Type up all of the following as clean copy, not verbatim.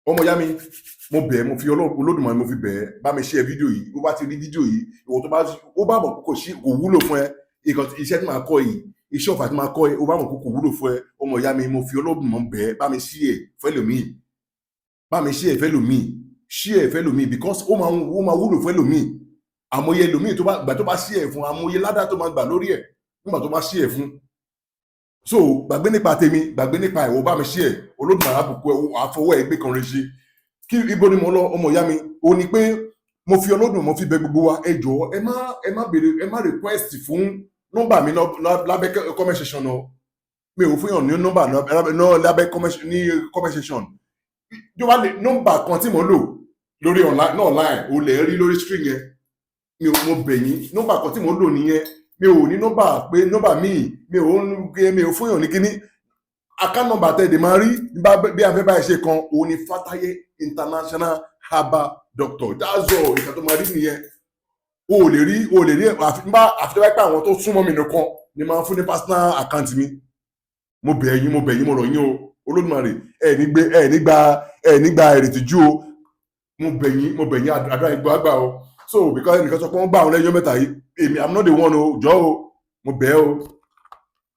ọmọ ìyá mi mo bẹ̀ mo fi Olódùmarè mo fi bẹ̀ bá mi share fídíò yìí bó bá ti rí fídíò yìí ìwọ tó bá ó bá mọ̀ kò wúlò fún ẹ iṣẹ́ tí màá kọ́ yìí iṣẹ́ ọ̀fà tí màá kọ́ ẹ ó bá mọ̀ kò wúlò fún ẹ ọmọ ìyá mi mo fi Olódùmarè bẹ̀ bá mi share fẹ́lòmíì bá mi share fẹ́lòmíì because ó máa wúlò fẹ́lòmíì àmọye ẹlòmíì tó bá gbà tó bá share fún àmọye ládá tó máa gbà lórí ẹ̀ nígbà tó bá share fún so gbàgbé nípa tèmi gbàgbé nípa ìwọ bá mi share Olódùmarè àbùkù àfọwọ́ ẹgbẹ́ kan rẹ ṣe kí ibo ni mo lọ ọmọ ìyá mi ó ní pé mo fi Olódùmarè mo fi bẹ̀ gbogbo wa ẹ jọ̀ọ́ ẹ má béèrè ẹ má request fún nọ́mbà mi lábẹ́ comment section náà mi ò fún yàn ní nọ́mbà lábẹ́ comment section tó bá lè nọ́mbà kan tí mo lò lórí online o lè rí lórí string yẹn mo bẹ̀ yín nọ́mbà kan tí mo lò nìyẹn mi ò ní nọ́mbà pé nọ́mbà míì mi ò fún yàn ní kíní account number tẹ́lẹ̀ máa rí bí a fẹ́ báyìí ṣe kan òun ni Fataye International Herbal Doctor that's all ìgbà tó máa rí nìyẹn o lè rí àfitẹ́wẹ́ pé àwọn tó súnmọ́ mi nìkan ni máa ń fún ní personal account mi mo bẹ̀ yín mo rọ̀ yín o Olódùmarè ẹ nígbà ìrètìjú o mo bẹ̀ yín àdúrà ìgbọ́ àgbà o so because ẹnìkan sọ pé wọ́n bá àwọn lẹ́yìn mẹ́ta yìí èmi I'm not the one o jọ o mo bẹ̀ o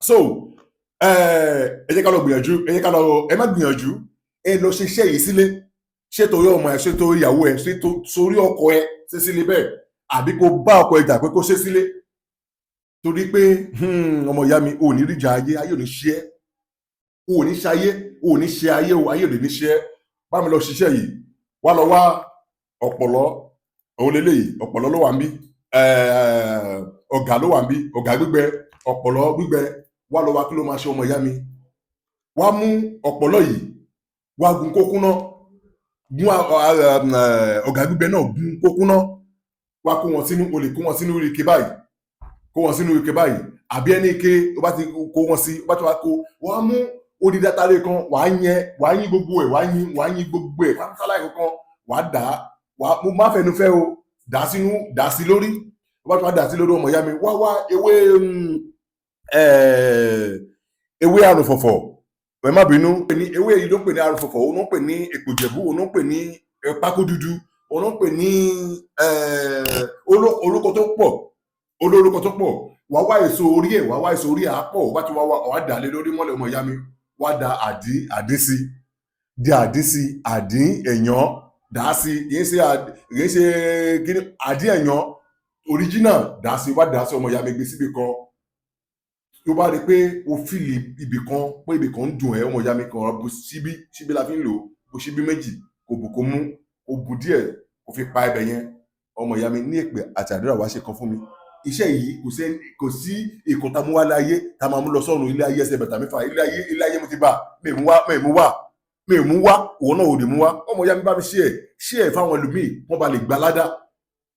so ẹ jẹ́ ká lọ gbìyànjú ẹ má gbìyànjú ẹ lọ ṣe iṣẹ́ yìí sílé ṣé torí ọmọ ẹ ṣé torí ìyàwó ẹ ṣé torí ọkọ ẹ ṣe sílé bẹ́ẹ̀ àbí kó bá ọkọ ẹ jà pé kó ṣe sílé torí pé ọmọ ìyá mi ò ní ríjà ayé ò ní ṣe ẹ́ ò ní ṣe ayé ò ní ṣe ayé ò ayé ò ní ṣe ẹ́ bá mi lọ ṣiṣẹ́ yìí wá lọ wá ọ̀pọ̀lọ́ òun lélẹ́yìí ọ̀pọ̀lọ́ ló wà ń bí ọ̀gá ló wà ń bí ọ̀gá gbígbẹ ọ̀pọ̀lọ́ gbígbẹ wá lọ wá kí ló máa ṣe ọmọ ìyá mi wá mú ọ̀pọ̀lọ́ yìí wá gun kókúná gún ọ̀gá gbígbẹ náà gun kókúná wá kó wọn sínú o lè kó wọn sínú ike báyìí àbí ẹni ike o bá ti kó wọn sí o bá ti wá kó wá mú odidi atare kan wàá yín gbogbo ẹ̀ wàá yín gbogbo ẹ̀ pátákálá kankan wàá dà á mo má fẹnu fẹ́ o dà sí lórí o bá ti wá dà sí lórí ọmọ ìyá mi wá ewé àrùn fọ̀fọ̀ ẹ má bínú ewé yìí ló ń pè ní àrùn fọ̀fọ̀ òun ló ń pè ní èpò jẹ̀bú òun ló ń pè ní pákó dúdú òun ló ń pè ní olórúkọ tó pọ̀ wàá wá èso orí ẹ̀ àpọ̀ wá ti wá dà lé lórí mọ́lẹ̀ ọmọ ìyá mi wá da àdín sí àdín èèyàn dà sí kìí ṣe kíní àdín èèyàn original dà sí wá dà sí ọmọ ìyá mi gbé síbi kan tó bá rí pé o fìlì ibì kan pé ibì kan ń dùn ẹ́ ọmọ ìyá mi kan bu síbí la fi ń lò bu síbí méjì kò bù kó mú o bù díẹ̀ kò fi pa ẹbẹ̀ yẹn ọmọ ìyá mi ní èpè àti àdúrà wá ṣe kan fún mi iṣẹ́ yìí kò sí ìkan tá mú wá láyé tá máa mú lọ sọ́run ilé ayé ẹsẹ̀ bàtà mẹ́fà ilé ayé mo ti bá mi mú wá òun náà ò lè mú wá ọmọ ìyá mi bá mi ṣí ẹ̀ fáwọn ẹlòmíì wọ́n bá lè gba ládá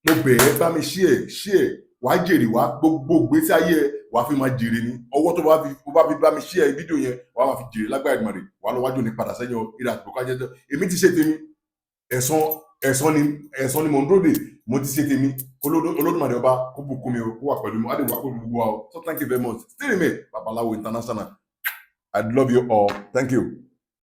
mo bẹ̀ẹ́ bá mi ṣí ẹ̀ wàá jèrè wá gbogbo gbèsè ayé wàá fi máa jèrè ni ọwọ́ tó bá fi bá mi ṣí ẹ̀ fídíò yẹn wàá máa fi jèrè lágbára Èdùmàrè wàá lọ wájú ní padà sẹ́yìn ìrìn àtìkò kájẹ́jọ́ èmi ti ṣe tèmi ẹ̀san ni mo ń dúró dè mo ti ṣe tèmi Olódùmarè ọba kó bùkún mi kó wà pẹ̀lú mi á lè wà pẹ̀lú gbogbo wa o so thank you very much still remain Babalawo International I love you all thank you.